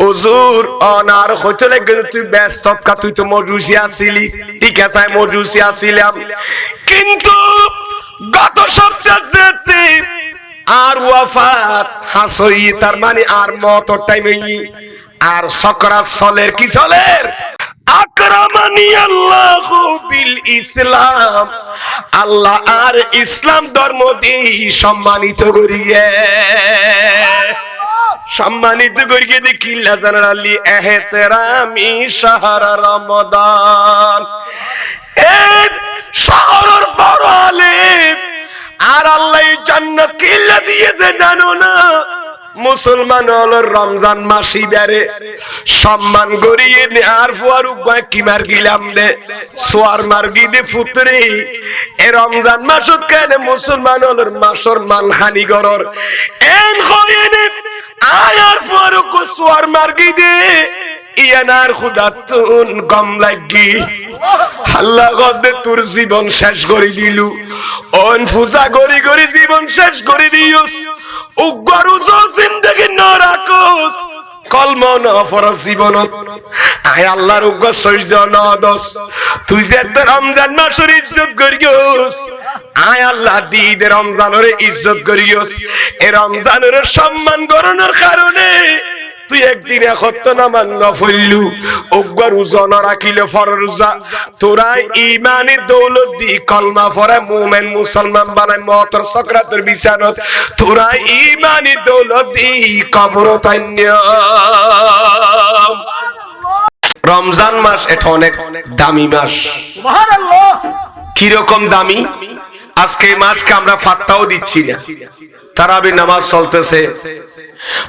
হুজুর অনার হইতলে কিন্তু তুই ব্যস্ত কা, তুই তো মজুসি আছিলি। ঠিক আছে মজুসি আছিলাম, কিন্তু গত সপ্তাহে আর ওয়াফাত হাসই, তার মানে আর মত টাইম আর সকরাত চলের কি চলের আকরামানি আল্লাহু বিল ইসলাম, আল্লাহ আর ইসলাম ধর্ম দিয়ে সম্মানিত করিয়ে দেখিলা জানালি এহতেরামি শাহর রমাদান। এই শহরের বড় আলেম আর আল্লাহ জান্নাত কিল্লা দিয়েছে জানো না? মুসলমান হলো রমজান মাসি বেড়ে সম্মান গড়িয়ে আর ফুয়ারুক কি মার গিলাম দে সোয়ার মার গিদে ফুতরে এ রমজান মাসত কেন মুসলমান হলো মাসর মানখানি গরর এন খয়েনে আয়ার ফুয়ারুক সোয়ার মার গিদে ইয়ানার খুদাতুন গম লাগি আল্লাহ গদে তোর জীবন শেষ করে দিলু, অন ফুজা গরি গরি জীবন শেষ করে দিয়স, উগ্রুজ জিন্দেগি ন রাখোস কলম ন ফরজ জীবনত আয় আল্লাহর উগ্র সহ্য ন দোস। তুই যে রমজান মাসের ইজ্জত করিয়স, আয় আল্লাহ দিদ রমজানের ইজ্জত করিয়স। এ রমজানের সম্মান গরনের কারণে তুই একদিন একত্র নামান নফলু উগ্র উজন রাখিলে ফরজা, তোরা ইমানি দৌলত দি কলমা ফরে মুমিন মুসলমান বানায় মতর সকরাতের বিছানত, তোরা ইমানি দৌলত দি কবর তান্য। রমজান মাস এটা অনেক দামি মাস, সুবহানাল্লাহ। কি রকম দামি? আজকে এই মাসকে আমরা ফাত্তাও দিচ্ছি না। তারাবি নামাজ চলতেছে,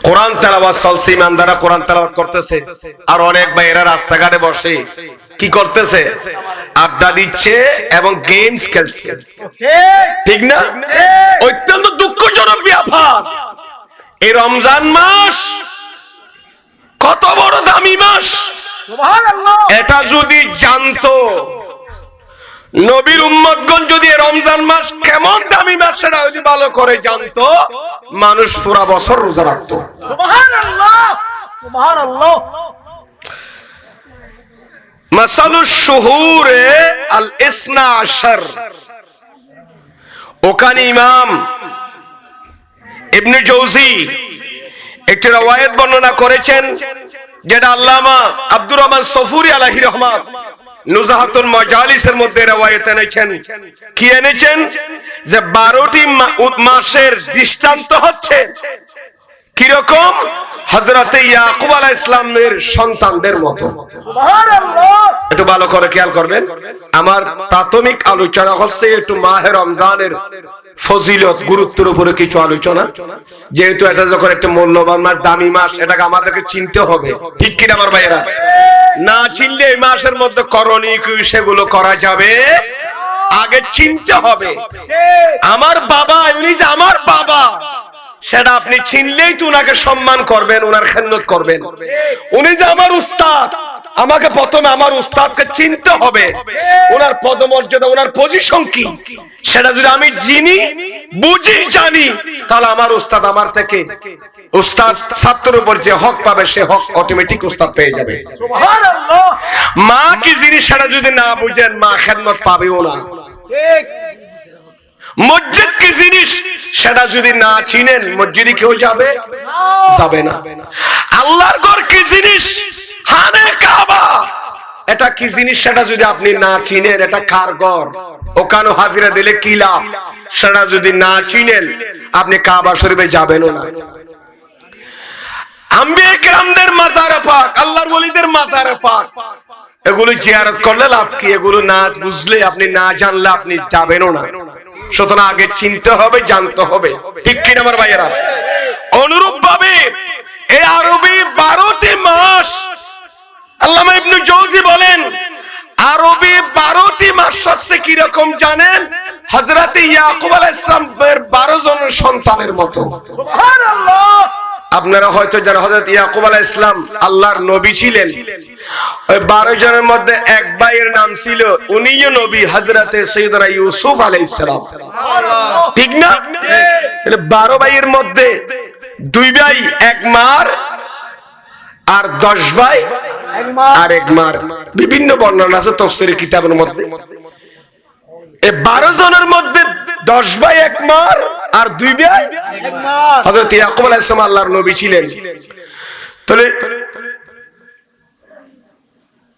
কোরআন তেলাওয়াত চলছে, ইমানদাররা কোরআন তেলাওয়াত করতেছে, আর অনেক ভাইয়েরা রাস্তাঘাটে বসে কি করতেছে? আড্ডা দিচ্ছে এবং গেমস খেলছে, ঠিক না? অত্যন্ত দুঃখজনক ব্যাপার। এই রমজান মাস কত বড় দামি মাস, সুবহানাল্লাহ। এটা যদি জানতো নবীর উম্মতগণ, যদি রমজান মাস কেমন দামি মাস সেটা যদি ভালো করে জানতো, মানুষ পুরা বছর রোজা রাখতো। সুবহানাল্লাহ, সুবহানাল্লাহ। মাসালুশ শুহুরে আল ইসনা আশার, ওখানে ইমাম ইবনে জৌজি একটি রওয়ায়াত বর্ণনা করেছেন, যেটা আল্লামা আব্দুর রহমান সফুরি আলাইহি রহমান নুজাহাতুল মাজালিসের মধ্যে রওয়ায়াত এনেছেন। কি এনেছেন? যে 12টি মাসের দৃষ্টান্ত হচ্ছে কি রকম? হযরতে ইয়াকুব আলাইহিস সালামের সন্তানদের মতো। সুবহানাল্লাহ। একটু ভালো করে খেয়াল করবেন। আমার প্রাথমিক আলোচনা হচ্ছে একটু মাহে রমজানের ফজিলত গুরুত্বের উপরে কিছু আলোচনা, যেহেতু এটা যখন একটা মূল্যবান মাস, দামি মাস, এটাকে আমাদেরকে চিনতে হবে, ঠিক কিনা আমার ভাইয়েরা? না চিনলে এই মাসের মধ্যে করণীয় কি সেগুলো করা যাবে, আগে চিনতে হবে। আমার বাবা, উনি যে আমার বাবা, সেটা আপনি চিনলেই তো উনাকে সম্মান করবেন, উনার খেদমত করবেন। উনি যে আমার উস্তাদ, আমাকে প্রথমে আমার উস্তাদকে চিনতে হবে, ওনার পদমর্যাদা, ওনার পজিশন কি, সেটা যদি আমি চিনি, বুঝি, জানি, তাহলে আমার উস্তাদ আমার থেকে, উস্তাদ ছাত্রের উপর যে হক পাবে সে হক অটোমেটিক উস্তাদ পেয়ে যাবে। সুবহানাল্লাহ। মা কি জিনিস সেটা যদি না বুঝেন, মা খেদমত পাবেও না। ঠিক। মসজিদ কি জিনিস সেটা যদি না চিনেন, মসজিদে কেউ যাবে না। আল্লাহর ঘর কি জিনিস, খানে কাবা এটা কি জিনিস সেটা যদি আপনি না চিনেন, এটা কার ঘর, ওখানে হাজিরা দিলে কি লাভ, সেটা যদি না চিনেন আপনি কাবা শরীফে যাবেনও না। আম্বিয়া কিরামদের মাজারে পাক, আল্লাহর ওলিদের মাজারে পাক, এগুলো জিয়ারত করলে লাভ কি? এগুলো না বুঝলে, আপনি না জানলে আপনি যাবেনও না। সুতরাং আগে চিনতে হবে, জানতে হবে, ঠিক কিনা আমার ভাইয়েরা? অনুরূপ ভাবে এই আরবি 12টি মাস, আল্লামা ইবনে জৌজি বলেন আরবি 12টি মাস হচ্ছে কি রকম জানেন? হযরতে ইয়াকুব আলাইহিস সালামের 12 জন সন্তানের মতো। সুবহানাল্লাহ। আপনারা হয়তো যারা হযরত ইয়াকুব আলাইহিস সালাম আল্লাহর নবী ছিলেন, ওই 12 জনের মধ্যে এক ভাইয়ের নাম ছিল, উনিও নবী, হযরতে সাইয়্যিদনা ইউসুফ আলাইহিস সালাম। সুবহানাল্লাহ, ঠিক না? তাহলে 12 ভাইয়ের মধ্যে 2 ভাই এক মার আর 10 ভাই আর 1 মার। বিভিন্ন বর্ণনা আছে তাফসীরের কিতাবের মধ্যে। এই 12 জনের মধ্যে 10 ভাই 1 মার আর 2 ভাই 1 মার। হযরত ইয়াকুব আলাইহিস সালাম আল্লাহর নবী ছিলেন। তাহলে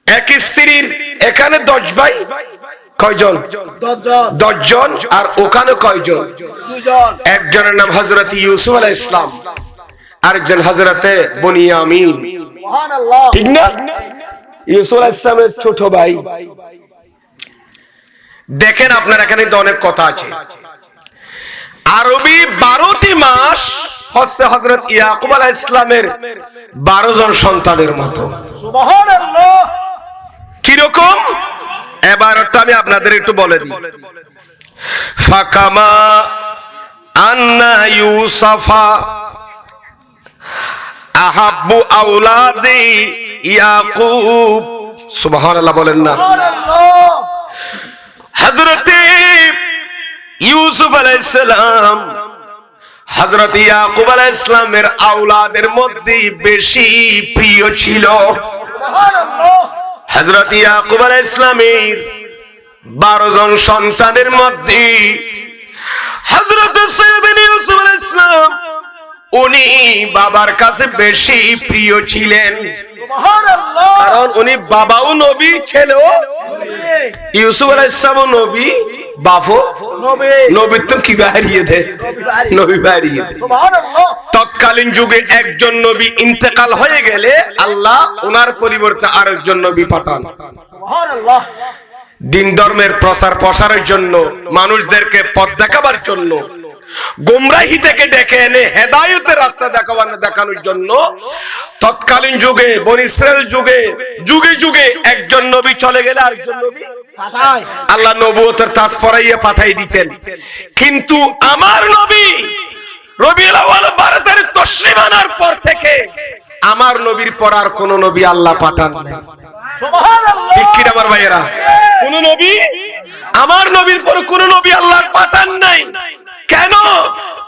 এক স্ত্রীর এখানে 10 ভাই কয়জন? 10 জন। আর ওখানে কয়জন? 2 জন। একজনের নাম হযরত ইউসুফ আলাইহিস সালাম, আরেকজন হযরতে বুনিয়ামিন। সুবহানাল্লাহ, ঠিক না? ইউসুফ আলাইহিস সালামের ছোট ভাই। দেখেন আপনার এখানে তো অনেক কথা আছে। আরবি 12টি মাস হচ্ছে হযরত ইয়াকুব আলাইহিস সালামের 12 জন সন্তানের মতো। সুবহানাল্লাহ। কি রকম? এবারটা আমি আপনাদের একটু বলে দিই। ফাকামা আন্না ইউসুফা আহাব্বু আওলাদি ইয়াকুব। সুবহানাল্লাহ বলেন না? সুবহানাল্লাহ। হযরত ইউসুফ আলাইহিস সালাম হযরত ইয়াকুব আলাইহিস সালামের আওলাদের মধ্যে বেশি প্রিয় ছিল। সুবহানাল্লাহ। হযরত ইয়াকুব আলাইহিস সালামের 12 জন সন্তানের মধ্যে হযরত সাইয়েদনা ইউসুফ আলাইহিস সালাম উনি বাবার কাছে বেশি প্রিয় ছিলেন। সুবহানাল্লাহ। কারণ উনি বাবাও নবী, ছেলেও নবী। ইউসুফ আলাইহিস সালাম নবী, বাপও নবী। নবীত্ব কি বাড়িয়ে দেয়? নবী বাড়িয়ে দেয়। সুবহানাল্লাহ। তৎকালীন যুগে একজন নবী ইন্তেকাল হয়ে গেলে আল্লাহ ওনার পরিবর্তে আরেকজন নবী পাঠান। সুবহানাল্লাহ। দিন ধর্মের প্রচার প্রসারের জন্য, মানুষদেরকে পথ দেখাবার জন্য, গোমরাহি থেকে ডেকে এনে হেদায়েতের রাস্তা দেখানোর জন্য তৎকালীন যুগে বনি ইসরাইল যুগে যুগে যুগে একজন নবী চলে গেলে আরেকজন নবী আল্লাহ নবুয়তের তাজ পরাইয়ে পাঠাই দিতেন। কিন্তু আমার নবী রবিউল আউয়াল 12 তারিখ তশরিফ আনার পর থেকে আমার নবীর পর আর কোন নবী আল্লাহ পাঠান নাই। সুবহানাল্লাহ। ঠিক কি আমার ভাইয়েরা? কোন নবী, আমার নবীর পর কোন নবী আল্লাহ পাঠান নাই। কেন?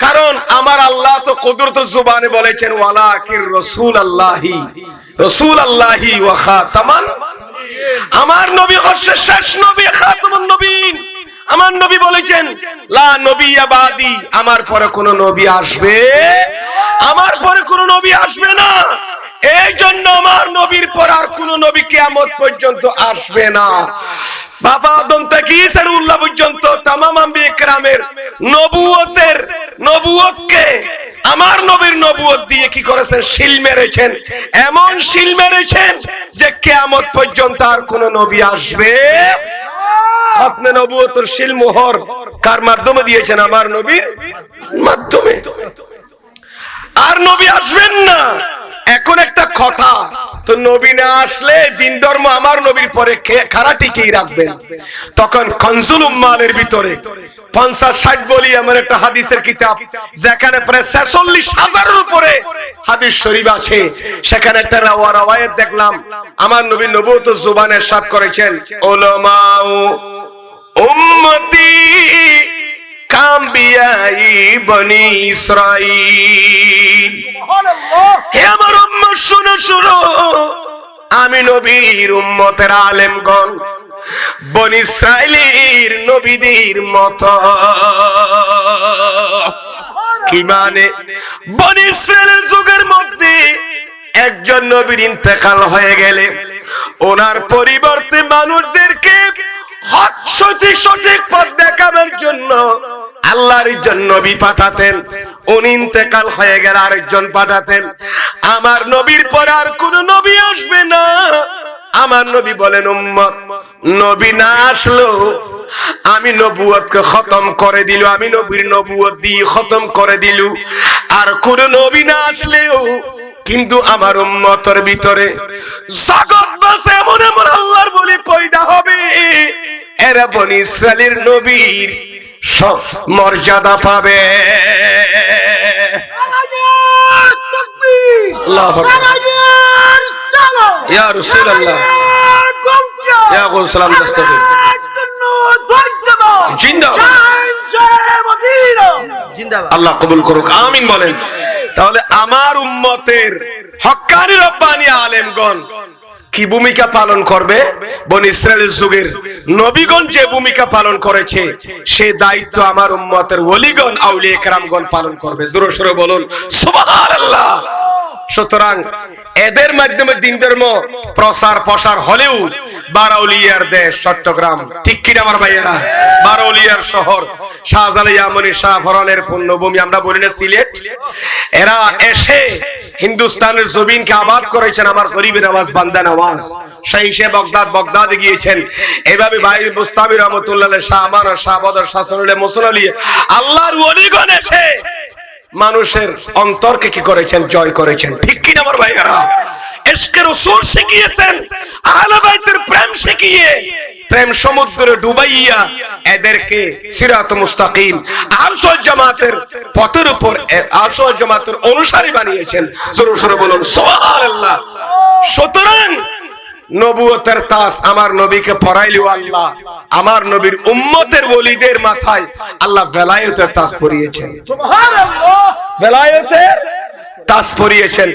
কারণ আমার আল্লাহ তো কুদরতুল জুবানে বলেছেন ওয়ালাকির রাসূলুল্লাহি রাসূলুল্লাহি ওয়া খাতামান। আমার নবী হচ্ছে শেষ নবী, খাতামুন নবীন। আমার নবী বলেছেন লা নবিয়্যা বাদি, আমার পরে কোন নবী আসবে, আমার পরে কোন নবী আসবে না। এই জন্য আমার নবীর পর আর কোন নবী কিয়ামত পর্যন্ত আসবে না। বাবা আদম থেকে ঈসা রুহুল্লাহ পর্যন্ত তামাম আম্বিয়া কেরামের নবুয়তকে আমার নবীর নবুয়ত দিয়ে কি করেছেন? শিল মেরেছেন। এমন শিল মেরেছেন যে কিয়ামত পর্যন্ত আর কোন নবী আসবে। আপনি নবুয়তের শিল মোহর কার মাধ্যমে দিয়েছেন? আমার নবীর মাধ্যমে। আর নবী আসবেন না। এখন একটা কথা, তো নবী না আসলে দিন ধর্ম আমার নবীর পরে খারা টিকেই রাখবেন। তখন কনজুল উম্মালের ভিতরে 50-60 বলি এমন একটা হাদিসের কিতাব, যেখানে প্রায় 46,000-এর উপরে হাদিস শরীফ আছে। সেখানে একটা রাওয়ায়াত দেখলাম, আমার নবী নবুয়তের জুবানে ইরশাদ করেছেন উলামাউ উম্মতি কাম্বিয়াই বনি ইসরাঈল। সুবহানাল্লাহ। হে আমার উম্মত শুনো শুনো, আমি নবীর উম্মতের আলেমগণ বনি ইসরাঈলের নবীদের মতো। কি মানে? বনি ইসরাঈলের যুগের মধ্যে একজন নবীর ইন্তেকাল হয়ে গেলে ওনার পরিবর্তে মানুষদেরকে সঠিক পথ দেখাবার জন্য আল্লাহর জন্য নবী পাঠাতেন। উনি ইন্তেকাল হয়ে গেলে আরেকজন পাঠাতেন। আমার নবীর পর আর কোন নবী আসবে না। আমার নবী বলেন উম্মত নবী না আসলো আমি নবুয়তকে খতম করে দিল, আমি নবীর নবুয়ত দিয়ে খতম করে দিল। আর কোন নবী না আসলেও কিন্তু আমার উম্মতের ভিতরে জগৎবাসী এমন এমন আল্লাহর বলি পয়দা হবে, এরা বনি ইসরাইলের নবীর মর্যাদা পাবে। আল্লাহু আকবার। ইয়া রাসূলুল্লাহ ইয়া গোসলাম দস্তগীর জিন্দাবাদ জিন্দাবাদ। আল্লাহ কবুল করুক, আমিন বলেন। তাহলে আমার উম্মতের হক্কানি রব্বানি আলেমগণ কি ভূমিকা পালন করবে? বনি ইসরায়েলের যুগের নবীগণ যে ভূমিকা পালন করেছে সে দায়িত্ব আমার উম্মতের ওলিগণ আউলিয়া কেরামগণ পালন করবে। জোরে সোরে বলুন সুবহানাল্লাহ। সুতরাং এদের মাধ্যমে দিন ধর্ম প্রসার প্রসার হলেও বারাউলিয়ার দেশ চট্টগ্রাম, ঠিক কিনা আমার ভাইয়েরা? বারাউলিয়ার শহর, শাহজালাল ইয়ামানি শাহফরানের পুণ্যভূমি, আমরা বলি না সিলেট, এরা এসে হিন্দুস্তানের জমিনকে আবাদ করেছেন। আমার গরিবের আওয়াজ বান্দা নওয়াজ শাইখে বগদাদ গিয়েছেন। এভাবে ভাই মুস্তাবি রহমতুল্লাহ, শাহ আমান, শাহ বদর, শাহ সরুল, মুসনালি আল্লাহর ওলিগণ এসে মানুষের অন্তরকে কি করেছেন? জয় করেছেন, ঠিক কিনা আমার ভাইয়েরা? ইশকে রাসূল শিখিয়েছেন, আহলে বাইতের প্রেম শিখিয়ে প্রেম সমুদ্রে ডুবাইয়া এদেরকে সিরাত মুস্তাকিম আহলুস জামাতের পথের উপর আহলুস জামাতের অনুসারী বানিয়েছেন। জোরে সোরে বলুন সুবহানাল্লাহ। সুতরাং নবুয়তের তাজ আমার নবীকে পরাইলো আল্লাহ, আমার নবীর উম্মতের ওলিদের মাথায় আল্লাহ ভেলায়েতের তাজ পরিয়েছেন। সুবহানাল্লাহ, ভেলায়েতের তাজ পরিয়েছেন।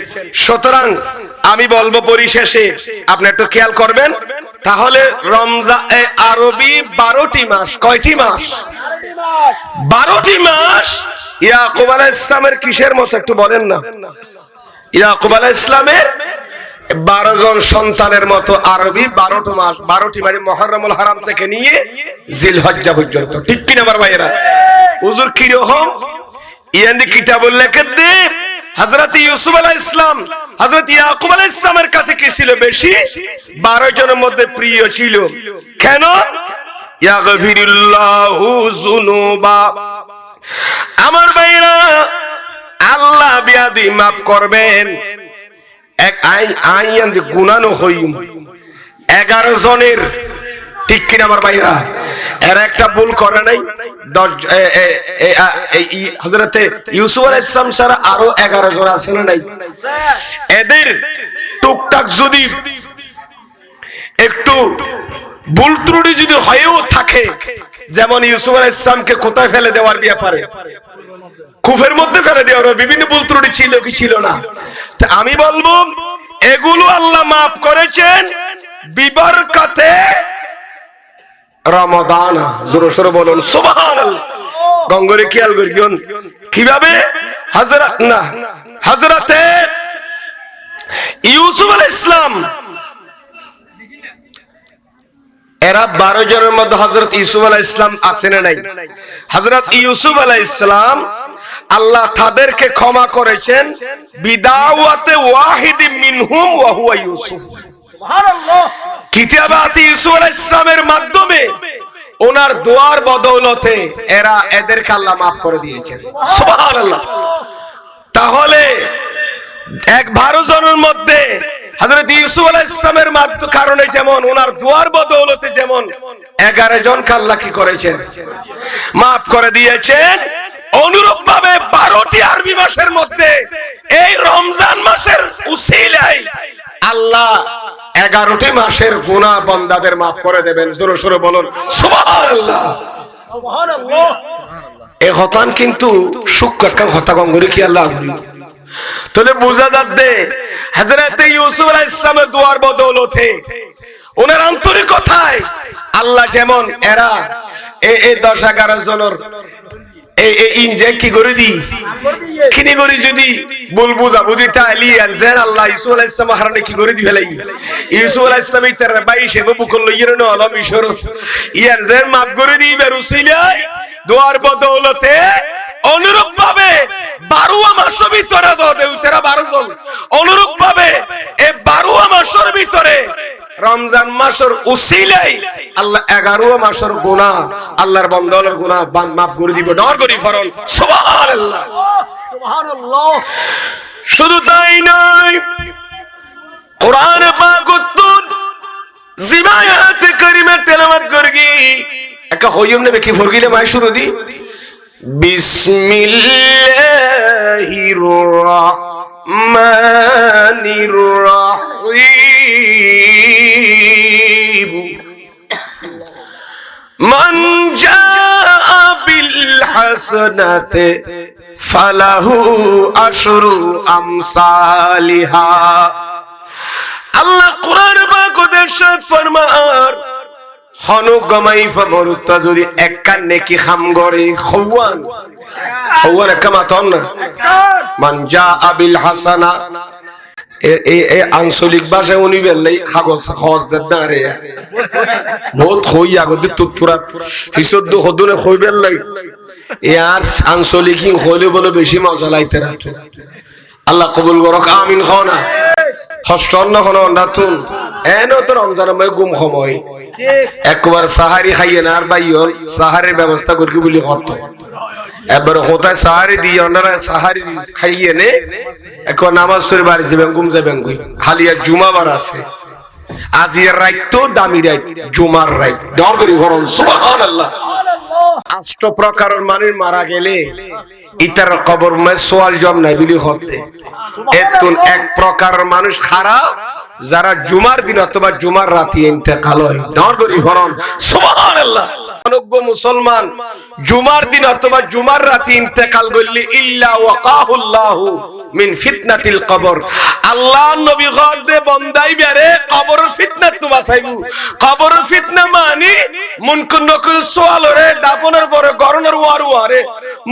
সুতরাং আমি বলবো পরিশেষে আপনি একটু খেয়াল করবেন, তাহলে রমজান আরবি 12টি মাস, কয়টি মাস? 12টি মাস। ইয়াকুব আলাইহিস সালামের কিসের মতো একটু বলেন না? ইয়াকুব আলাইহিস সালামের 12 জন সন্তানের মতো আরবি 12টি মাস, 12টি মানে মুহররমুল হারাম থেকে নিয়ে জিলহজ্জা পর্যন্ত, ঠিক কিনা আমার ভাইয়েরা? হুজুর কি রকম ইয়ান্দি কিতাবুল লাকাদ্দিব হযরত ইউসুফ আলাইহিস সালাম হযরত ইয়াকুব আলাইহিস সালামের কাছে কি ছিল বেশি? 12 জনের মধ্যে প্রিয় ছিল। কেন? ইয়াগফিরুল্লাহু যুনুবা, আমার ভাইরা আল্লাহ বিয়াদি maaf করবেন। এক আইয়ান দি গুনানো হইম 11 জনের, ঠিক কিনা আমার ভাইরা? এর একটা ভুল করে নাই। হযরতে ইউসুফ আলাইহিস সালাম ছাড়া আরো 11 জন আছে না নাই? এদের টুকটাক যদি একটু ভুল ত্রুটি যদি হয়েও থাকে, যেমন ইউসুফ আলাইহিস সালামকে কোথায় ফেলে দেওয়ার ব্যাপারে, কুফের মধ্যে ফেলে দেওয়ার বিভিন্ন ভুল ত্রুটি ছিল কি ছিল না? তা আমি বলবো এগুলো আল্লাহ maaf করেছেন বিবরকতে রমাদান। জোরে সোরে বলুন সুবহানাল্লাহ। গঙ্গরে খেয়াল করিও কিভাবে হযরতে ইউসুফ আলাইহিস সালাম এরা 12 জনের মধ্যে হযরত ইউসুফ আলাইহিস সালাম আছেন না নাই? হযরত ইউসুফ আলাইহিস সালাম আল্লাহ তাদেরকে ক্ষমা করেছেন বিদাওয়াতে ওয়াহিদিন মিনহুম ওয়া হুয়া ইউসুফ। সুবহানাল্লাহ। কিতাবে আছে ইউসুফ আলাইহিস সালামের মাধ্যমে ওনার দোয়ার বদৌলতে এরা এদেরকে আল্লাহ maaf করে দিয়েছেন। সুবহানাল্লাহ। তাহলে 12 জনের মধ্যে হযরত ইউসুফ আলাইহিস সালামের কারণে যেমন ওনার দোয়ার বদৌলতে যেমন 11 জনকে আল্লাহ কি করেছেন? maaf করে দিয়েছেন। অনুরূপভাবে 12টি আরবি মাসের মধ্যে এই রমজান মাসের উসিলায় আল্লাহ 11টি মাসের গুনাহ বান্দাদের maaf করে দেবেন। জোরে সোরে বলুন সুবহানাল্লাহ। সুবহানাল্লাহ। এই হতান কিন্তু সুক্কার হতা গঙ্গরি কি আল্লাহ তাহলে বোঝা যাচ্ছে হযরত ইউসুফ আলাইহিস সালামের দোয়ার বদৌলতে ওনার আন্তরিকতায় আল্লাহ যেমন এরা এই 10-11 জনের ইনজে কি করে দি কিনি করে যদি বল বুঝা বুঝিতা আলিয়ান যেন আল্লাহ ইউসুফ আলাইহিস সালাম হারানে কি করে দি ফেলাই ইউসুফ আলাইহিস সালাম তার 22 ববু করলো ইরনো আলম ইশরত ইয়ান যেন maaf করে দিবে রসুলাই দোয়ার বদৌলতে। অনুরূপ ভাবে 12 মাসের ভিতরে দেউতেরা 12 জন, অনুরূপ ভাবে এই 12 মাসের ভিতরে রমজান মাসের উসিলাই আল্লাহ 11 মাসের গুনাহ আল্লাহর বান্দাদের গুনাহ maaf করে দিবে। ডর করি ফরল সুবহানাল্লাহ সুবহানাল্লাহ। শুধু তাই নয়, কোরআন পাক জিবায়াত কারিমে তেলাওয়াত করগি একটা হইম নেবে কি ফরগিলে মাই শুরু দি বিসমিল্লাহির রাহমানির রাহিম মান জাআ বিল হাসানাতি ফালাহু আশরু আমসালিহা। আল্লাহ কোরআন পাক ইরশাদ ফরমার হনু গমাই ফমরুত্তা যদি একখান নেকি খাম গরে খওয়ান খওয়ান কামাতন না মান জা আবিল হাসানা এ আঞ্চলিক ভাষায় উনি বেললাই কাগজ খজ দেন রে বহুত হই আগতে তুতুরা ফিসদ হদুনে হই বেললাই ইয়ার আঞ্চলিক হইলে বলে বেশি মজা লাইতে রাখে। আল্লাহ কবুল করক আমিন খাওনা হস্টন নখন নাতুন এনো তো রমজান মাই গুম সময় একবার সাহারি খাইয়ে না আর বাইয়ন সাহারির ব্যবস্থা করকি বলি কত এবার কোথায় সাহারি দিয়ে ওনারা সাহারি খাইয়ে নে এখন নামাজ পড়ে বাড়ি যাবেন গুম যাবেন কই হালিয়া জুমাবার আছে আজিয়ার রাত তো দামি রাত জুমার রাত দর করি করুন সুবহানাল্লাহ। আষ্ট প্রকারের মানুষ মারা গেলে ইতার কবর মে সোয়াল জম নাই বলি হতে এতুন এক প্রকারের মানুষ খারাপ যারা জুমার দিন অথবা জুমার রাতে ইন্তেকাল হয় দর করি করুন সুবহানাল্লাহ। অনগ্য মুসলমান জুমার দিন অথবা জুমার রাতে ইন্তেকাল করলে ইল্লা ওয়াকাহুল্লাহু মিন ফিতনাতিল কবর আল্লাহ নবী গদে বন্দাই বেরে কবরের ফিতনা তো বাঁচাইবু। কবরের ফিতনা মানে মুনকুন নকুর সওয়াল রে দাফনের পরে গরনের ওয়ারে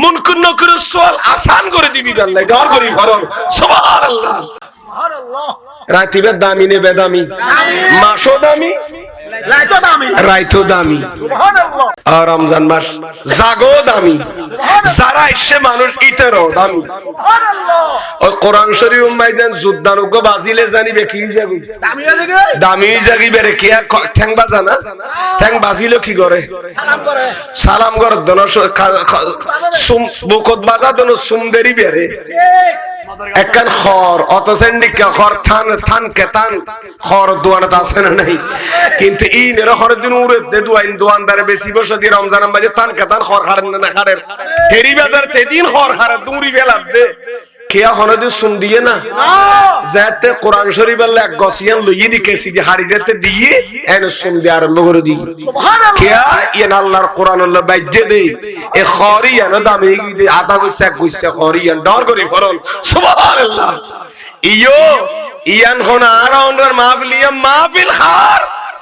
মুনকুন নকুর সওয়াল আসান করে দিবি আল্লাহ ডর করি করুন সুবহানাল্লাহ। সুবহানাল্লাহ। রাতিবে দামি নে বেদামি মাসও দামি রাইতো দামি সুবহানাল্লাহ। আর রমজান মাস জাগো দামি যারা এসে মানুষ ইতেরও দামি সুবহানাল্লাহ। ওই কোরআন শরীফ মাইজান যুদ্ধানুজ্ঞ বাজিলে জানিবে কি যাবি দামি জাগিবে রে কি ঠ্যাং বাজা না ঠ্যাং বাজিলো কি করে সালাম করে দন সুম বুকত বাজা দন সুমদেরি বেরে একখান খর অত সেন্ডিকা খর থান থান কেতান খর দোয়ানত আছে না নাই কিন্তু ই নেরা খরের দিন উড়ে দে দোয়ানদারে বেশি বসে দিয়ে রমজানের মাঝে থান কেতান খর খারেন না খারের তেরি বাজার তেদিন খর খারে তুমরি ফেলাত দে কেয়া হনদি সুন দিয়ে না যাতে কোরআন শরীফ আল্লাহ এক গসিয়ান লইয়ে দি কেসি দি হারি যেতে দিয়ে এনে সুন দিয়ে আরম্ভ করে দি সুবহানাল্লাহ। কেয়া ইয়ান আল্লাহর কোরআন আল্লাহ বাইজে দেই এ খরিয়ান দামে দি আদা কইছে কইছে খরিয়ান ডর করি ফরল সুবহানাল্লাহ। ইয়ো ইয়ান হনা আর ওনার মাহফিলিয়া মাহফিল খার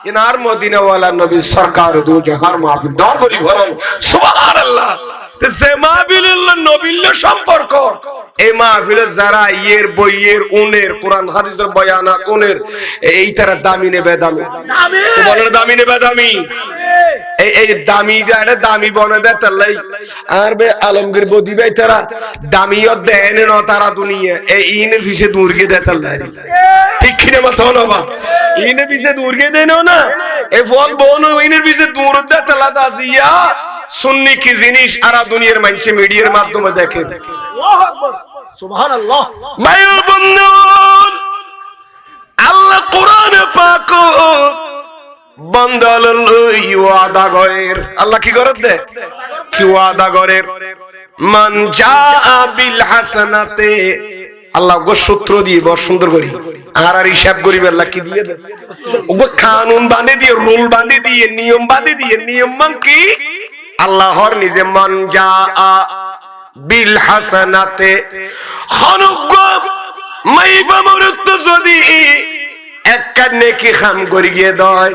ইনার মদিনা ওয়ালা নবী সরকার দু জাহার মাহফিল ডর করি ফরল সুবহানাল্লাহ। যে মাহফিলুল্লাহ নবীর সম্পর্ক এই মাহফিলে যারা ইয়ের বইয়ের উনের কোরআন হাদিসের বয়ানাত উনের এই তারা দামি নে বেদামি দামি বলেন দামি নে বেদামি এই দামি জানে দামি বনে দে তালাই আর বে আলমগীর বদি ভাই তারা দামিও দেন না তারা দুনিয়া এই ইনের পিছে দূরকে দে তালাই ঠিক কিনা মত হনবা ইনের পিছে দূরকে দেন না এই ফল বন ইনের পিছে দূর দে তালা দাসিয়া সুন্নি কি জিনিস সারা দুনিয়ার মানুষ মিডিয়ার মাধ্যমে দেখে আল্লাহু আকবার সুবহানাল্লাহ। মায়ের বন্ধু আল্লাহ কোরআন পাক বান্দাল লই ওয়াদা করের আল্লাহ কি করে দে কি ওয়াদা করের মান জাআ বিল হাসানাতে আল্লাহ গো সূত্র দিয়ে বড় সুন্দর করি আর আর হিসাব করিবে আল্লাহ কি দিয়ে দে ও কানুন বাঁধে দিয়ে রুল বাঁধে দিয়ে নিয়ম বাঁধে দিয়ে নিয়ম মান কি আল্লাহর নিজে মান জাআ বিল হাসানাতে খনুগ মাইবা মরত যদি একটা নেকি খাম করিয়ে দেয়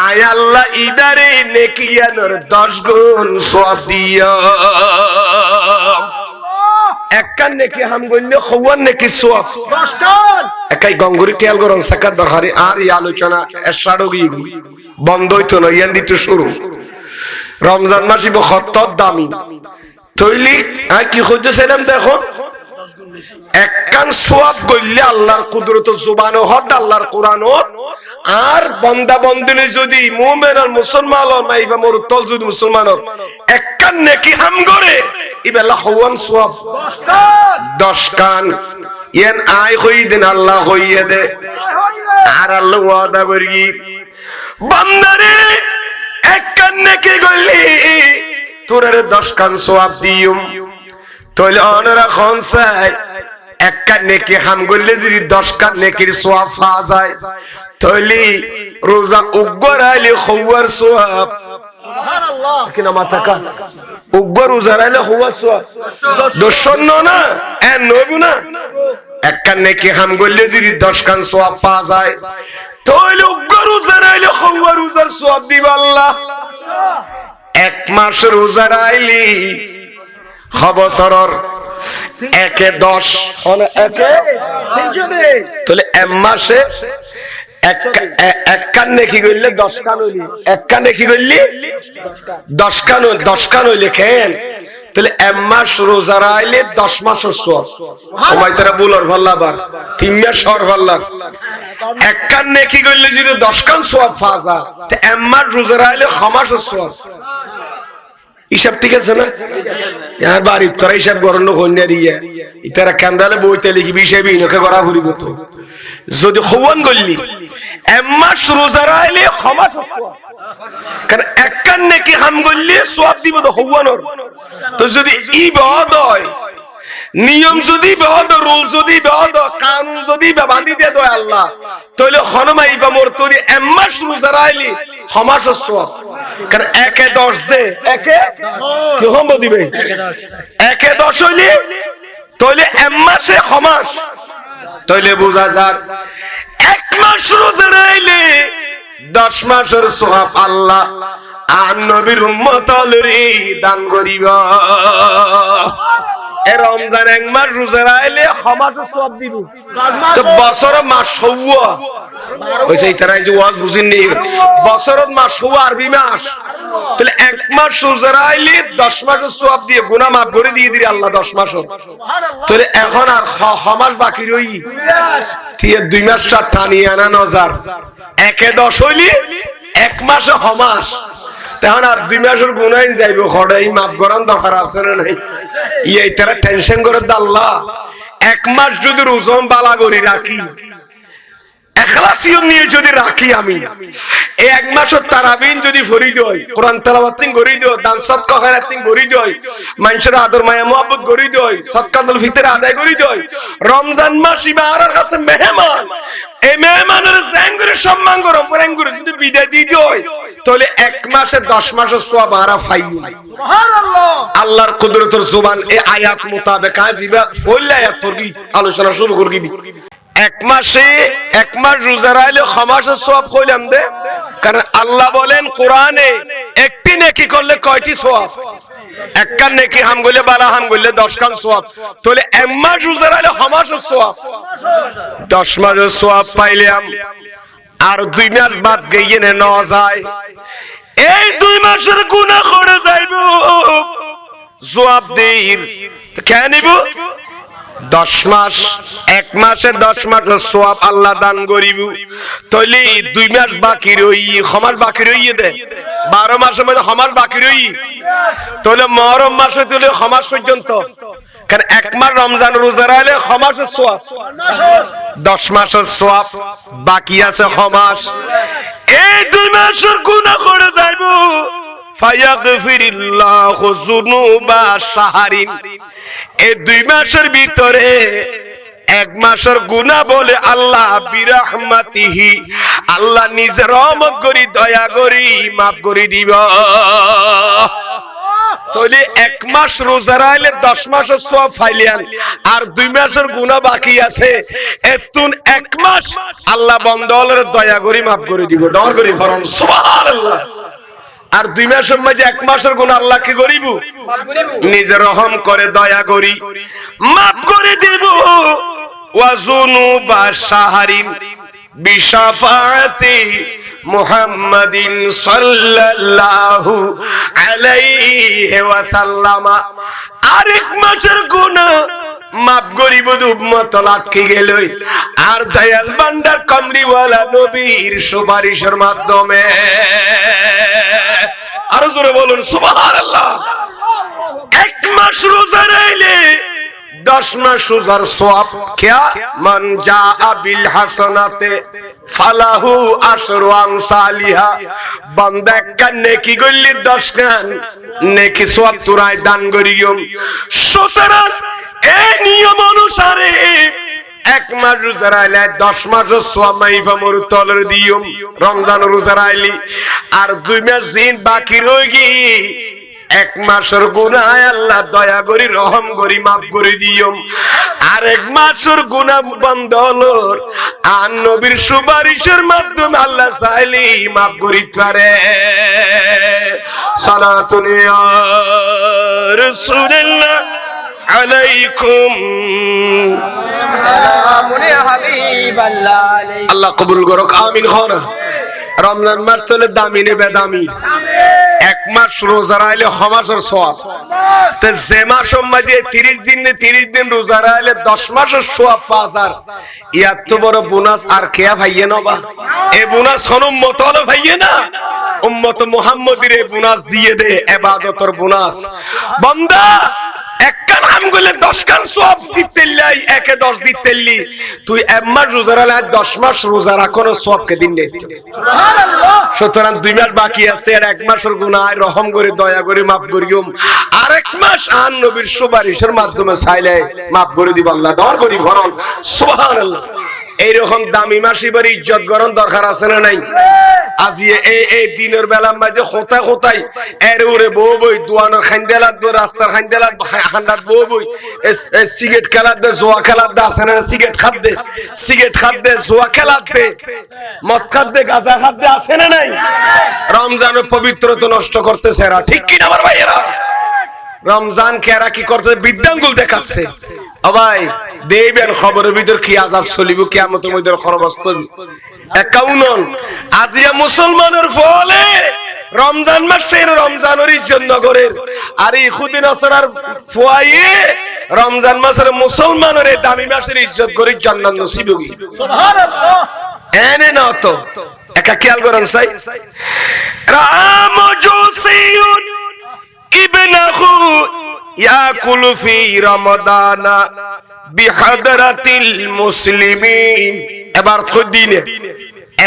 আয় আল্লাহ ইদারে নেকিয়ানোর 10 গুণ সওয়াব দিও। একটা নেকি খাম কইলে খওয়ান নেকি সওয়াব 10 গুণ একাই গঙ্গুরি তেল গরম সাকাত দরকারি আর এই আলোচনা এসাড়গি বন্ধ হইতো না ইয়ান দিতে শুরু রমজান মাসি বখতর দামি তৈলি আর কি খুঁজছেন দেখো একখান সওয়াব কইলে আল্লাহর কুদরত জুবানো হদ আল্লাহর কোরআনও আর বান্দা বন্দিনে যদি মুমিন আর মুসলমান আর মাইবা মরতল যদি মুসলমান একখান নেকি হাম করে ইবেলা হওয়ান সওয়াব 10 কান ইয়ান আই কই দেন আল্লাহ কইয়ে দে আর আল্লাহ ওয়াদা করি বান্দারে একখান নেকি কইলি তোরে 10 কান সওয়াব দিউম তাহলে ওনারা কোন চাই একটা নেকি হাম করলে যদি 10 কান নেকির সওয়াব পাওয়া যায় তাহলে রোজা উগরাইলে খওয়ার সওয়াব সুবহানাল্লাহ কিনা মাথাকা উগ্র উজারাইলে হওয়া সোয়া দর্শন না এন নবু না একখান নেকি হাম করলে যদি 10 খান সোয়াব পাওয়া যায় তাহলে উগ্র উজারাইলে হওয়া রোজার সোয়াব দিবে আল্লাহ। 1 মাস রোজা রাইলি বছরের 1-10 তাহলে 1 মাসে এক কান নেকি করলে 10 কান হইলি, 1 কান নেকি করলি 10 কান হইলে খেন তাহলে 1 মাস রোজা রাইলে 10 মাসের সওয়াব। ওমাই তারা বুলর ভাল্লাবার 3 মাস সর ভাল্লার 1 কান নেকি করলে যদি 10 কান সওয়াব ফাজা তে 1 মাস রোজা রাইলে 6 মাসের সওয়াব। হিসাব ঠিক আছে না? ইয়ার বাড়ি তোরা হিসাব গরন্ন কন্যা রিয়া ইতারা কান্দালে বইতে লিখি বিষয়বি নকে করা ঘুরিব তো যদি খওয়ান গল্লি 1 মাস রোজা রাইলে 6 মাস সওয়াব। কারণ 1 কান নেকি হাম গল্লি সওয়াব দিব তো খওয়ানোর। তো যদি ইবাদত হয় নিয়ম যদি বেহদ রুল যদি বেহদ কানুন যদি বাঁধি দে দয় আল্লাহ তাহলে হনমাই বা মোর তোরি 1 মাস রোজা রাইলি 6 মাস সওয়াব। কারণ 1-10 দে 1 কি হম দিবে 1-10 হইলি তাহলে 1 মাসে 6 মাস তাহলে বুঝা যায় 1 মাস রোজা রাইলে 10 মাসের সওয়াব আল্লাহ আর নবীর উম্মত আলরি দান করিবা। রমজান 1 মাস রোজা রাইলে 6 মাসের সওয়াব দিব তো বছরে মাস হওয়া ওইসে তারাই যে ওয়াজ বুঝিনি বছরত মাস হওয়া আরবি মাস তাহলে 1 মাস রোজা রাইলে 10 মাসের সওয়াব দিয়ে গুনাহ maaf করে দিয়ে দিই আল্লাহ 10 মাসের। তাহলে এখন আর 6 মাস বাকি রই দিয়ে 2 মাসটা টানি আনা নজর 1-10 হইলি 1 মাসে 6 মাস তখন আর 2 মাসের গুনাহই যাইব খড়াই maaf করার দরকার আছে না নাই? এই তারা টেনশন করে আল্লাহ 1 মাস যদি রোজা বালা করি রাখি ইখলাসিয়ত নিয়ে যদি রাখি আমি এই 1 মাসের তারাবিন যদি ফরি দই কোরআন তেলাওয়াত তিন করি দই দান সদকা খায়রাত তিন করি দই মানুষের আদর মায়া মোহাব্বত করি দই সদকাতুল ফিতর আদায় করি দই রমজান মাস ইবারার কাছে মেহমান এই মেহমানের জাঙ্গুরে সম্মান করো পরাঙ্গুরে যদি বিদায় দি দই তাহলে 1 মাসে 10 মাসের সওয়াব আরা ফাইয়ু। সুবহানাল্লাহ। আল্লাহর কুদরতের জবান এই আয়াত মোতাবেক আজিবা ফল আয়াত পড়ি আলোচনা শুরু করি দি 1 মাসে 1 মাস রোজা রাইলে 6 মাসের সওয়াব কইলাম দে। কারণ আল্লাহ বলেন কোরআনে একটি নেকি করলে কয়টি সওয়াব? 1 কান নেকি হাম গলে বালা হাম গলে 10 কান সওয়াব। তাহলে 1 মাস রোজা রাইলে 6 মাসের সওয়াব 10 মাসের সওয়াব পাইলাম আর 2 মাস বাদ গইয়ে না যায় এই 2 মাসের গুনাহ করে যাইব জবাব দেইর কেন নিব 10 মাস 1 মাসে 10 মাসের সওয়াব আল্লাহ দান করিব তাহলে 2 মাস বাকি রই 6 মাস বাকি রইয়ে দে 12 মাসের মধ্যে 6 মাস বাকি রই তাহলে মুহররম মাসে তাহলে 6 মাস পর্যন্ত কারণ 1 মাস রমজান রোজা রাইলে 6 মাসের সওয়াব 10 মাসের সওয়াব বাকি আছে 6 মাস এই 2 মাসের গুনাহ করে যাইব ফায়াগফিরিল্লাহু যুনুবা শাহরিন এই 2 মাসের ভিতরে 1 মাসের গুনাহ বলে আল্লাহ বিরহমাতিহি আল্লাহ নিজে রহমত করি দয়া করি maaf করে দিব। তাহলে 1 মাস রোজা রাইলে 10 মাসের সওয়াব ফাইলিয়ান আর 2 মাসের গুনাহ বাকি আছে এতুন 1 মাস আল্লাহ বান্দাদের দয়া করি maaf করে দিব। দয়া করি ফরম সুবহানাল্লাহ। আর 2 মাসের মধ্যে 1 মাসের গুনাহ আল্লাহ কি করিব নিজে রহম করে দয়া করি maaf করে দিব। ওয়াজুনুবা শাহরিন বিশাফাতি মুহাম্মাদিন সাল্লাল্লাহু আলাইহি ওয়াসাল্লাম আর 1 মাসের গুনাহ maaf করিব উম্মত আটকে গেল আর দয়াল বান্দার কমলিওয়ালা নবীর সুপারিশের মাধ্যমে। আরো জোরে বলুন সুবহানাল্লাহ। 1 মাস রোজা রাইলে 10 মাস রোজার সওয়াব কিয়া মান জাআ বিল হাসানাতে ফালাহু আশরু আমসালিহা বান্দা একটা নেকি করলে 10 খান নেকি সওয়াব তুরাই দান করিও। সুতরাং এই নিয়ম অনুসারে 1 মাস রোজা রাইলে 10 মাসের সওয়াব মাইফা মোর তলর দিও রমজান রোজা রাইলি আর 2 মাস দিন বাকি রই এক মাসের গুনাহ আল্লাহ দয়া করি রহম করি মাফ করে দিও আর এক মাসের গুনাহ বন্ধ হলো আর নবীর সুপারিশের মাধ্যমে আল্লাহ চাইলে মাফ করিতে পারে সালাতুন ইয়া রাসূলুল্লাহ আলাইকুম সালামুন ইয়া হাবিবাল্লাহ আল্লাহ কবুল করুক আমিন খানা রমজান মাস চলে দামি নে বেদামি এক মাস রোজা রাখলে হমাসের সওয়াব তো যে মাস মধ্যে 30 দিন রোজা রাখলে 10 মাসের সওয়াব পাওয়ার ইয়াত তো বড় বোনাস আর কেয়া ভাইয়ে নবা এই বোনাস কোন উম্মত হলো ভাইয়ে না উম্মত মুহাম্মদের এই বোনাস দিয়ে দে ইবাদতের বোনাস বান্দা একটা নাম গলে 10 কান সওয়াব দিতেলাই একে 10 দিতেলি তুই এক মাস রোজা রাখলে 10 মাস রোজা রাখোর সওয়াব কে দিন নে সুবহানাল্লাহ সুতরাং 2 মাস বাকি আছে আর এক মাসের গুনাহ রহম করে দয়া করে maaf করিও আর এক মাস আন নবীর সুপারিশের মাধ্যমে চাইলে maaf করে দিব আল্লাহ ডর করি ভরণ সুবহানাল্লাহ এই রকম দামি মাসি বড় ইজ্জত গরন দরকার আছে না নাই আজিয়ে এই দিনের বেলা মাঝে খোতা খোতাই এর উরে বউ বই দুয়ানোর খান্দেলাত বই রাস্তার খান্দেলাত হান্ডাত বউ বই সিগারেট খেলাত দে জোয়া খেলাত দে আছে না সিগারেট খাত দে জোয়া খেলাত দে মদ খাত দে গাঁজা খাত দে আছে না নাই রমজানের পবিত্রতা নষ্ট করতেছে এরা ঠিক কি না আমার ভাইয়েরা রমজান কেরা কি করতে বিদ্যাঙ্গুল দেখাচ্ছে ও ভাই দেবেন খবরের ভিতর কি আযাব চলিব কিয়ামতের মধ্যে খরবস্ত একাউনন আজিয়া মুসলমানের ফলে রমজান মাসের রমজানের ইজ্জত নগরের আর ইহুদি নাসারার ফুয়ায়ে রমজান মাসের মুসলমানের দামি মাসের ইজ্জত করে জান্নাত নসিব হবে সুবহানাল্লাহ এনে না তো একা খেয়াল করেন সাই রামজুসিয়ুন ইবনাহু ইয়াকুলু ফি রমাদানা বিহাদরাতিল মুসলিমিন এবার খুদিনে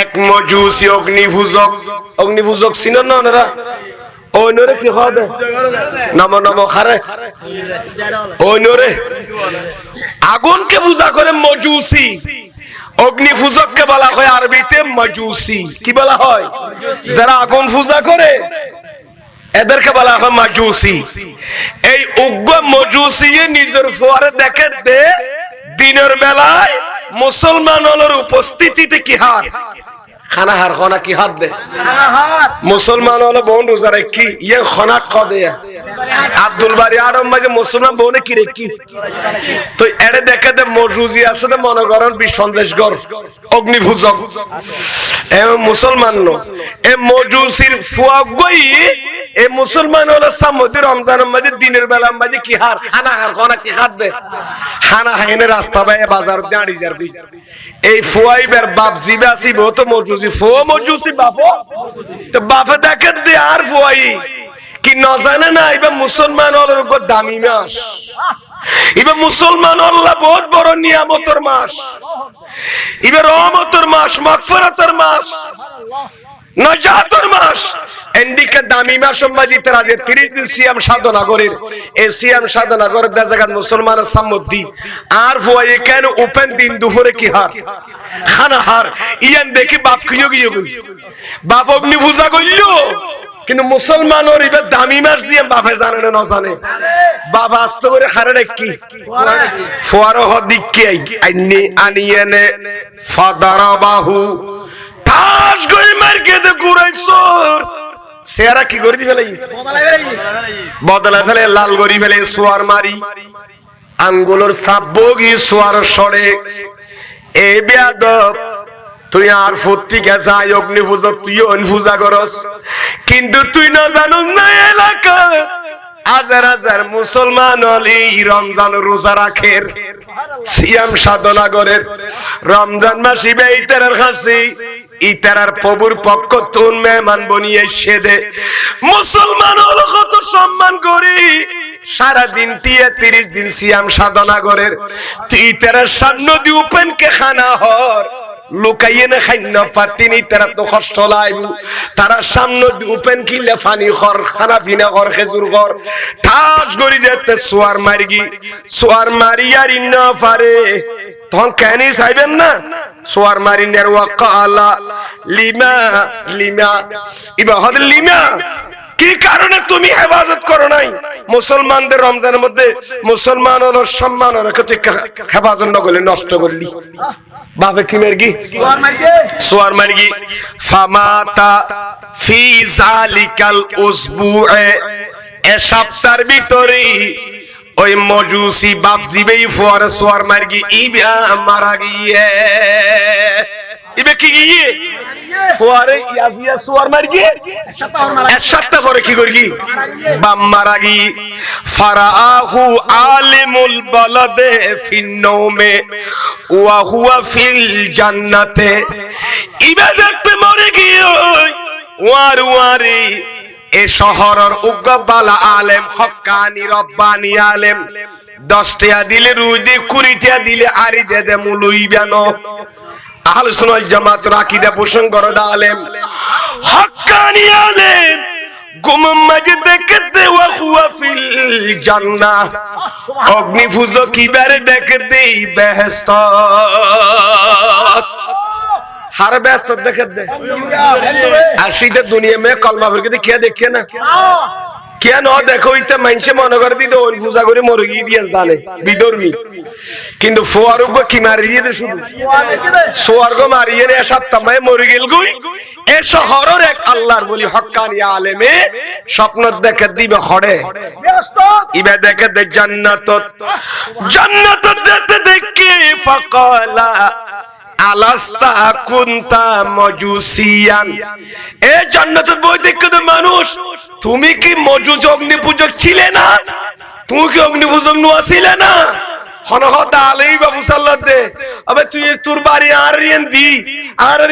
এক মজুসি অগ্নিপূজক চিনেন না ওনারা ওইনরে কি হবে নম খারে ওইনরে আগুনকে পূজা করে মজুসি অগ্নিপূজককে বলা হয় আরবিতে মজুসি কি বলা হয় যারা আগুন পূজা করে এদেরকে বলা হয় মাজুসি এই উগ্র মজুসি নিজের ফোয়ারে দেখে দে দিনের বেলায় মুসলমানের উপস্থিতিতে কি হার খানা হার খানা কি হাত দে মুসলমান হলো বোন রোজা রাখি ইয়ে খানা খদে আব্দুল বারি আরম মাঝে মুসলমান বোনে কি রেখি তো এড়ে দেখে দে মজুসি আছে না মনে করেন বিসন্দেশগর অগ্নিপূজক এ মুসলমান নো এ মজুসির ফুয়াগই এ মুসলমান হলো সামদি রমজানের মাঝে দিনের বেলা মাঝে কি হার খানা হার খানা কি হাত দে খানা হাইনে রাস্তা বাইরে বাজার দাঁড়ি যাবি এই ফুয়াইবার বাপ জিবাসি বহুত মজুসি ফুয়া মজুসি বাপো তো বাপে দেখে দে আর ফুয়াই কি না জানে না এবার মুসলমান হলোর উপর দামি মাস এবার মুসলমান আল্লাহ বহুত বড় নিয়ামতের মাস এবার রহমতের মাস মাগফিরাতের মাস নাজাতের মাস এন্ডিকা দামি মাস সম্মাজি তারা যে 30 দিন সিয়াম সাধনা করেন এই সিয়াম সাধনা করে দেশাগাত মুসলমানের সম্মতি আর ফুয়াই কেন ওপেন দিন দুপুরে কি হার খানা হার ইয়ান দেখি বাপ কিও বাপ অগ্নি পূজা কইলো কিন্তু মুসলমান ওর এবার দামি মাস দিয়ে বাপে জানে না জানে বাবা আস্ত করে খারে কি ফোয়ারো হদিকে আইনি আনিয়েনে ফাদারাবাহু তাস গই মারকে দে কুরাইছর সেরা কি করে দি ফেলাই বদলা ফেলে লাল গরি ফেলে সোয়ার মারি আঙ্গুলের সাবগি সোয়ার সরে এ বেয়াদব তুই আর ফুর্তি গেছা অগ্নি পূজা তুই পূজা করস কিন্তু তুই না জানুস না এলাকা হাজার হাজার মুসলমান হলি রমজান রোজা রাখের সিয়াম সাধনা করে রমজান মাসে ইতারার খাসি ইতারার প্রভুর পক্ষ তুন মেহমান বনিয়ে এসে দে মুসলমান হলো কত সম্মান করি সারা দিন 30 দিন সিয়াম সাধনা করে তুই ইতারার সামনে দি ওপেন কে খানা হর লুকাইয়ে না খাইন পাতিনি তারা তো কষ্ট লাইবু তারা সামনে ওপেন কিলে ফানি খর খানা পিনা কর খেজুর কর ঠাস গরি যেতে সোয়ার মারি আর ইন্না পারে তখন কেন চাইবেন না সোয়ার মারি নের ওয়াকালা লিমা ইবা হদ লিমা কি কারণে তুমি হেফাজত করো নাই? মুসলমানদের রমজানের মধ্যে মুসলমানের সম্মান রেখে তুই হেফাজত না করলে নষ্ট করলি। বাপে কি মারগি? সোয়ার মারগি। ফামাতা ফি যালিকাল উসবুএ, এ সপ্তাহের ভিতরে ওই মজুসি বাপজি বেই ফোয়ার সোয়ার মারগি ইবা মারা গিয়ে। ইবে কি গিয়ে ফোয়ারে ইয়াজিয়া সোয়ার মারগি এক সপ্তাহ পরে কি করগি বাম মারা গি। ফারাহু আলিমুল বালাদে ফিন্নৌমে ওয়া হুয়া ফিল জান্নাতে। ইবে দেখতে মরে গিয়ে ওয়ার ওয়ারি এ শহরের উগ্রবালা আলেম হক্কানি রব্বানি আলেম 10 টাকা দিলে রুই দে 20 টাকা দিলে আরি দে দে মুলুই বেনো। আহলে সুন্নাত জামাত আকীদা পোষণ করে আলেম হক্কানি আলেম গুম মসজিদ দেখতে ওয়া হুয়া ফিল জান্নাহ, অগ্নি পূজো কিবারে দেখতে বেহেশত। हर व्यस्त देखे दे सीधे दुनिया में कलमा भर के क्या देखे ना क्या न देखो इतने मंचे मन कर दी तो पूजा करे मुर्गी दिया जाने विदर्मी किंतु फुआरों को की मार दिए तो शुरू फुआर को मारिए ने ऐसा तमाय मुर्गिल गुई ऐसा हरोर एक अल्लाह बोली हक्कानी आले में स्वप्न देखे दी बखड़े इबे देखे दे जन्नत देते देखे फकाला আলাস্তা কুনতা মজুসিয়ান। এ জান্নাতের বই দেখে তো মানুষ তুমি কি মজুস অগ্নি পূজক ছিলে না? তুমি কি অগ্নি পূজক নোয়া ছিলে না? হনহত আলাই বাবু সাল্লাল্লাহু দে আবে তুই তোর বাড়ি আর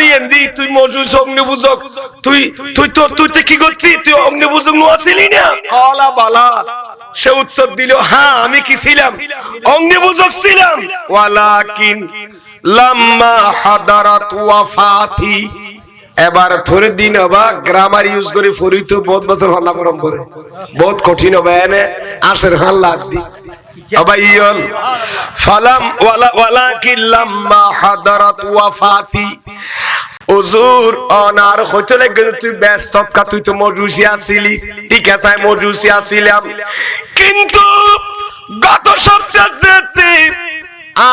রিয়েন দি তুই মজুস অগ্নি পূজক তুই কি করতি? তুই অগ্নি পূজক নোয়া ছিলি না? কালা বালা সে উত্তর দিল হ্যাঁ আমি কি ছিলাম অগ্নি পূজক ছিলাম। ওয়ালাকিন लम्मा हदरत वफाती, এবার থোড়ে দিন হবা গ্রামার ইউজ করে ফরি তো বহুত বছর হল্লা করম করে বহুত কঠিন হবে এনে আসের হাল্লা দি আবাইয়ল ফালাম ওয়ালাকিন লাম্মা হাদরত ওয়াফাতি। হুজুর অনার হইতে গেল তুই ব্যস্ত কা তুই তো মজুসি আছিলি ঠিক আছে মজুসি আছিলাম কিন্তু গত সপ্তাহে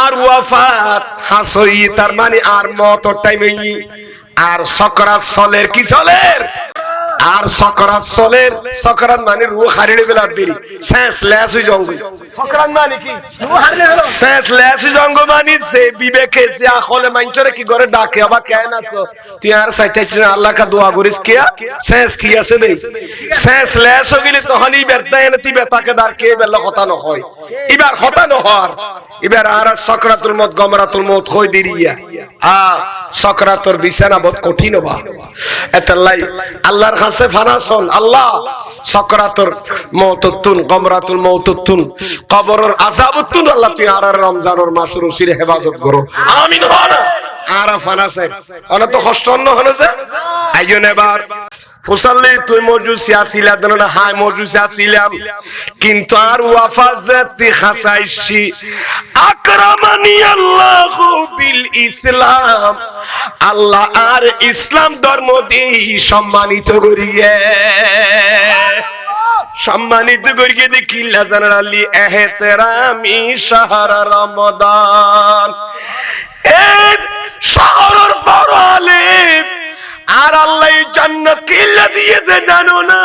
আর ওয়াফাত হাসই তার মানে আর মত টাইমে আর সকরাত সলের কি সলের আর সকরাত সলের সকরাত মানে রূহ হারিয়ে বেলা দেরি শেষ লেস হই জঙ্গ সকরাত মানে কি রূহ হারিয়ে বেলা শেষ লেস হই জঙ্গ মানে সে বিবেকে সে আকলে মাইনচরে কি করে ডাকে আবা কেন আছো তুই আর সাইতে আল্লাহ কা দোয়া করিস কিয়া শেষ কি আছে দেই শেষ লেস হইলে তখনই বেরতা এনে বেতাকে দার কে বেলা কথা ন হয় এবার কথা ন হর এবার আর সকরাতুল মউত গমরাতুল মউত কই দিরিয়া আ সকরাতুর বিছানা বহুত কঠিন বা এতলাই আল্লাহর কাছে ফানাসন আল্লাহ সকরাতুর মউতুন গমরাতুল মউতুন কবরের আযাবুতুন আল্লাহ তুই আর রমজানের মাসের উসিলে হেফাজত করো আমিন ওয়ানা আর ফানাসে অনে তো কষ্ট ন হনছে আইজনে এবার ফুসাল্লি তুই মজুসি আসিলা দনা হাই মজুসি আসিলাম কিন্তু আর ওয়াফাজাতি খাসাইশি আকরামানি আল্লাহু বিল ইসলাম আল্লাহ আর ইসলাম ধর্ম দিয়ে সম্মানিত করিয়ে সম্মানিত করিয়ে দেখিলা জানালি এহতেরামি শাহর রমাদান এ শাহরুর বড় আলেম আর আল্লাহ জান্নাত কিল্লা দিয়েছে জানো না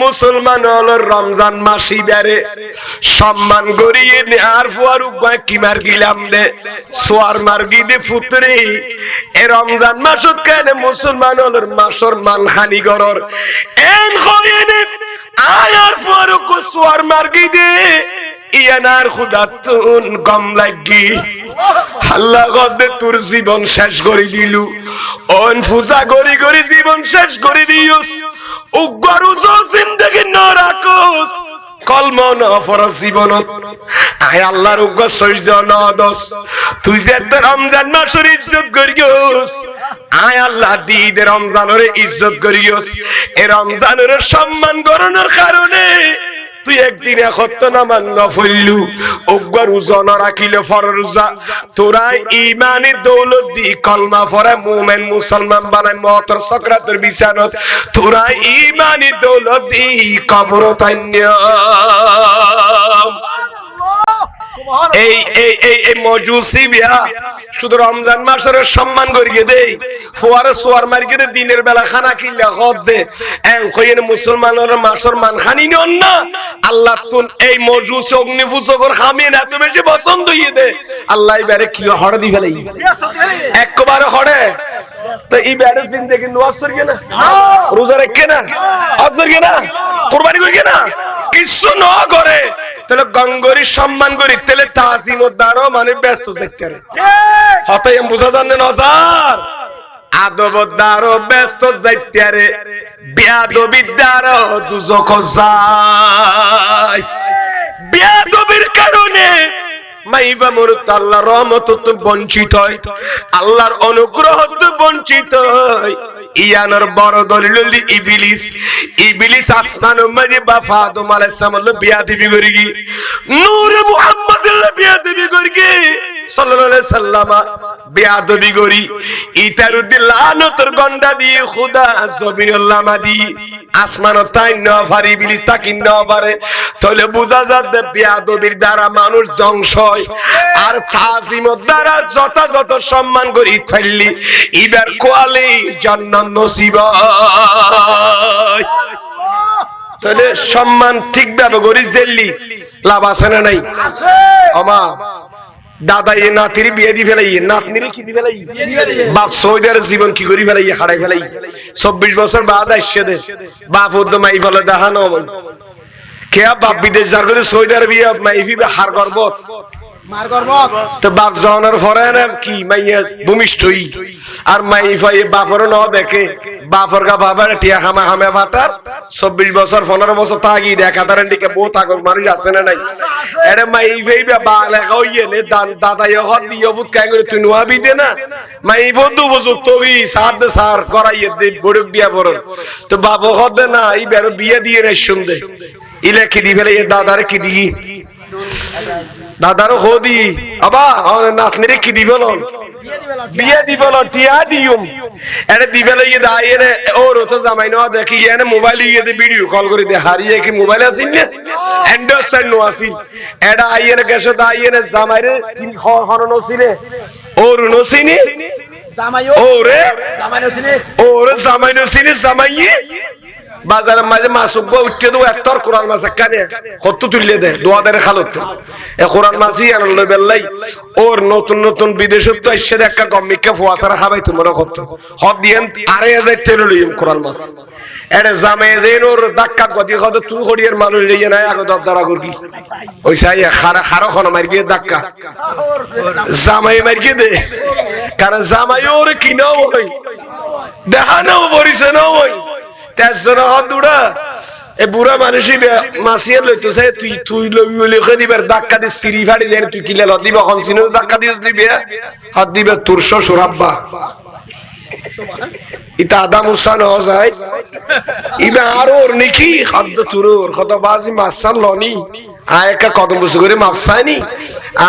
মুসলমান হলো রমজান মাসি বেরে সম্মান করিয়ে আর ফারুক ভাই কি মার গিলাম দে সোয়ার মারগি দে ফুতরে এ রমজান মাসত কেন মুসলমান হলো মাসর মানখানি গরর এন খয়েনে আয়ার ফারুক সোয়ার মারগি দে ইয়ানার খুদাতুন গম লাগি আল্লাহ গদে তোর জীবন শেষ করে দিলু অন ফুজা গরি গরি জীবন শেষ করে দিয়স উগরু জিন্দেগি ন রাখোস কলম ন ফরজ জীবনত আয় আল্লাহর উগ্র সজদা ন দস তুই যে রমজান মাসের ইজ্জত করিয়স আয় আল্লাহ দিদ রমজানের ইজ্জত করিয়স এ রমজানের সম্মান গরনের কারণে তুই একদিনে কত নামাজ নফলু ওগর রোজা রাখিলে ফরজা তোরা ঈমানে দৌলত দি কলমা পড়ে মুমিন মুসলমান বানায় মওতের সাকরাতের বিছানত তোরা ঈমানে দৌলত দি কবর তান্যাম এই এই এই এই মজুসি বিয়া শুধু রমজান মাসের সম্মান করিয়ে দেই ফুয়ারে সোয়ার মারিয়ে দে দিনের বেলা খানা কিল্লা গদ দে এন কইন মুসলমানের মাসের মান খানি নন না আল্লাহ তুন এই মজুস অগ্নিপূজকর খামি না তুমি বেশি পছন্দ হইয়ে দে আল্লাহ এবারে কি হড় দি ফেলাই একবারে হড়ে তো এই বেড়ে জিন্দেগি নওয়াজ করিয়ে না রোজা রাখে না হজ করিয়ে না কুরবানি করিয়ে না কিছু না করে তাহলে গঙ্গরি সম্মান করি তাহলে তাজিমত দ্বারা মানে ব্যস্ত থাকতে পারে হতাই বুঝা জানেন নজার আদবত দ্বারা ব্যস্ত যাইতে পারে বেয়াদবির দ্বারা দুজক যায় বেয়াদবির কারণে মাইবা মুরত আল্লাহর রহমত তো বঞ্চিত হয় আল্লাহর অনুগ্রহ তো বঞ্চিত হয় ইয়ানোর বড় দলিল হল ইবলিস ইবলিস আসমানের মাঝে বাবা আদম আলাইহিস সালাম বিয়াদবি করি নূর মুহাম্মদুল্লাহ বিয়াদবি করি সাল্লাল্লাহু আলাইহি সাল্লাম বিয়াদবি করি ইতারুদ্দিন লানতর গন্ডা দিয়ে খোদা জবিরুল্লাহ মাদি আসমান তাই না পারে ইবলিস তাকি না পারে তাহলে বোঝা যাচ্ছে বিয়াদবির দ্বারা মানুষ ধ্বংস হয় আর তাজিমত দ্বারা যথাযথ সম্মান করি ফেললি ইবার কোয়ালে জান্নাত নসিব হয় তাহলে সম্মান ঠিক ভাবে করি জেললি লাভ আছে না নাই আছে আমা দাদা এ নাতির বিয়ে দি ফেলাই নাতনির কি দি ফেলাই বাপ সৌদের জীবন কি করি ফেলাই হারাই ফেলাই 24 বছর বাদ আসছে দে বাপ ওদ মাই ফেলে দেখানো কে বাপ বিদেশ যার করে সৌদের বিয়ে মাই ফিবে হার করব মার করব তো বাপ জানার পরে না কি মাইয়া ভূমিষ্ঠই আর মাই ফাই বাপর ন দেখে বাপর গা বাবার টিয়া হামা হামে ভাতার 24 বছর 15 বছর তাগি দেখা তারেন দিকে বহুত আগর মানুষ আছে না নাই এরে মাই ভাইবা বালা কইয়ে নে দাদা ইহত দিও বুত কাই করে তুই নোয়াবি দে না মাই বন্ধু বুঝুক তোই সাদ সার করাইয়ে দে বড়ক দিয়া বড় তো বাপ হদ না এই বের বিয়ে দিয়ে রে শুনদে ইলে কি দি ফেলে দাদার কি দি দাদারও হোদি আবা নাতনিরে কি দি ফেলো বিয়ে দি ফেলো টিয়া দিউম এরে দি ফেলে ইয়ে দাইয়ে রে ওর তো জামাই না দেখি এনে মোবাইল ইয়ে দে ভিডিও কল করে দে হারিয়ে কি মোবাইল আসিন না অ্যান্ডারস্ট্যান্ড নো আসিন এডা আইয়ে রে গেছে দাইয়ে রে জামাইরে কি হন নসিলে ওর নসিনি জামাই ওরে জামাই নসিনি ওরে জামাই নসিনি জামাইয়ে বাজারের মাঝে মাসুক উঠতে দো একতর কোরআন মাছ কানে কত তুললে দে দোয়াদের খালত এ কোরআন মাছই আনলো বেল্লাই ওর নতুন নতুন বিদেশত তো এসে দেখা গম্মিকে ফুয়াসারা খাবাই তোমরা কত হদ দিয়েন 2500 টাকা লইম কোরআন মাছ এরে জামে যেন ওর ধাক্কা গদি কত তুই হড়িয়ার মানুষ লইয়ে নাই আগে দরদারা করবি ওই সাই খারা খারা খন মার গিয়ে ধাক্কা জামাই মার গিয়ে দে কারণ জামাই ওর কিনাও হই দেখানো বরিছে না ওই তেজরা হদুড়া এ বুড়া মানুষই মাসিয়া লইতো সে তুই তুই লবি বলে খনিবার ধাক্কা দি সিরি ফাড়ি যায় তুই কিলে লদিবা হনসিনো ধাক্কা দি দিবে হাত দিবে তোর শ্বশুর আব্বা ইতা আদম হুসান হ যায় ইবা আরোর নাকি খাদ্য তুরুর কত বাজি মাসান লনি আয়কা কদম বসে করে মাপসানি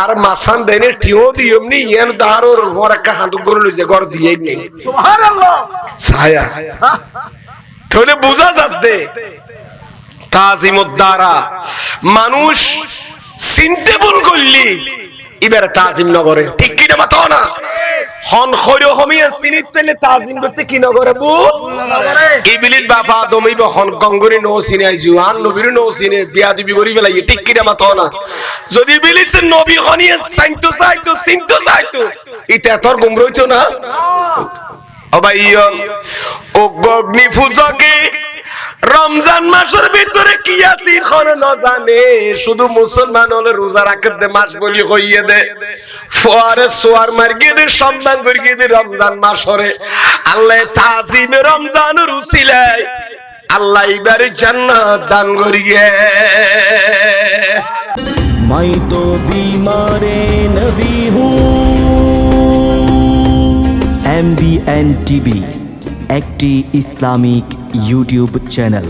আর মাসান দেনে টিও দিয়মনি ইয়ান দারোর ফরাকা হাঁটু করে লইছে ঘর দিয়েই নেই সুবহানাল্লাহ ছায়া তাহলে বোঝা যাচ্ছে তাজিমত দ্বারা মানুষ চিনতে ভুল করলি এবারে তাজিম নগরে ঠিক কিনা মাতো না হন খৈর হমিয়া চিনিত পেলে তাজিম করতে কি নগরে ভুল ইবলিস বাবা আদমই বখন গঙ্গরি নো চিনে জুয়ান নবীর নো চিনে বিয়া দিবি করি বেলাই ঠিক কিনা মাতো না যদি ইবলিস নবী হনিয়া সাইতো চিনতো চাইতো ইতে তোর গুমরইতো না অগ্নি পূজকে রমজান মাসের ভিতরে কি আছে কোন না জানে শুধু মুসলমান হলে রোজা রাখতে মাস বলি কইয়ে দে ফরে সোয়ার মার্গিয়ে দে সম্মান করিয়ে দে রমজান মাসরে আল্লাহ তাজিম রমজান রুসিলাই আল্লাহ এবারে জান্নাত দান করিয়ে मैं तो बीमारे नबी हूँ MBN TV একটি ইসলামিক ইউটিউব চ্যানেল।